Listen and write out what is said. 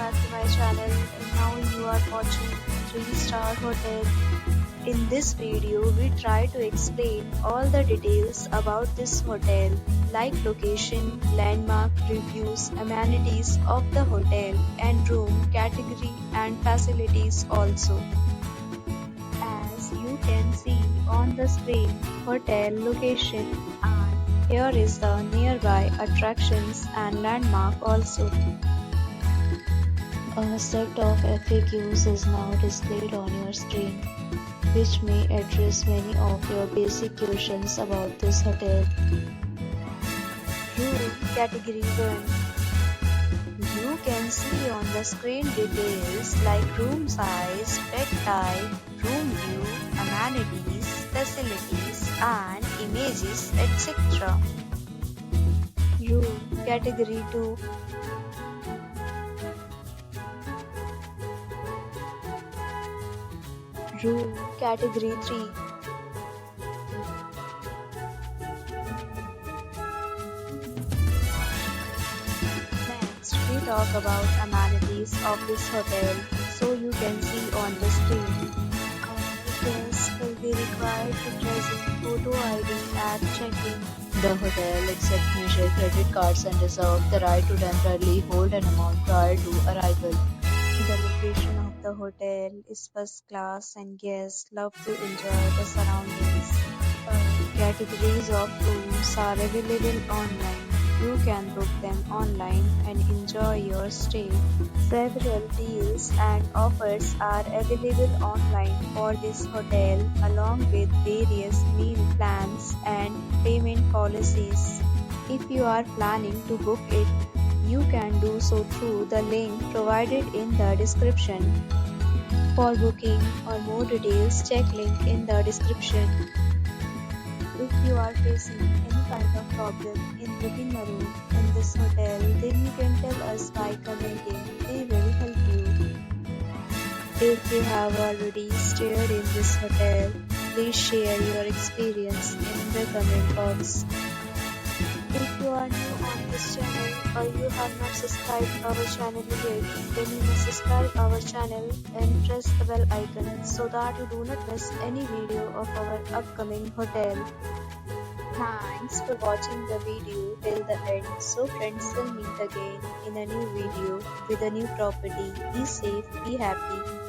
back to my channel, and now you are watching 3-star hotel. In this video, we try to explain all the details about this hotel, like location, landmark, reviews, amenities of the hotel, and room category and facilities also. As you can see on the screen, hotel location, and here is the nearby attractions and landmark also. A set of FAQs is now displayed on your screen, which may address many of your basic questions about this hotel. Room Category 1. You can see on the screen details like room size, bed type, room view, amenities, facilities, and images, etc. Room Category 2. Room Category 3. Next, we talk about amenities of this hotel. So you can see on the screen. Guests will be required to present photo ID at check-in. The hotel accepts major credit cards and reserves the right to temporarily hold an amount prior to arrival. The location of the hotel is first class and guests love to enjoy the surroundings. Categories of rooms are available online. You can book them online and enjoy your stay. Several deals and offers are available online for this hotel, along with various meal plans and payment policies. If you are planning to book it, you can do so through the link provided in the description. For booking or more details, check link in the description. If you are facing any kind of problem in booking a room in this hotel, then you can tell us by commenting. We will help you. If you have already stayed in this hotel, please share your experience in the comment box. If you are new on this channel or you have not subscribed our channel yet, then you must subscribe our channel and press the bell icon so that you do not miss any video of our upcoming hotel. Thanks for watching the video till the end. So friends, will meet again in a new video with a new property. Be safe, be happy.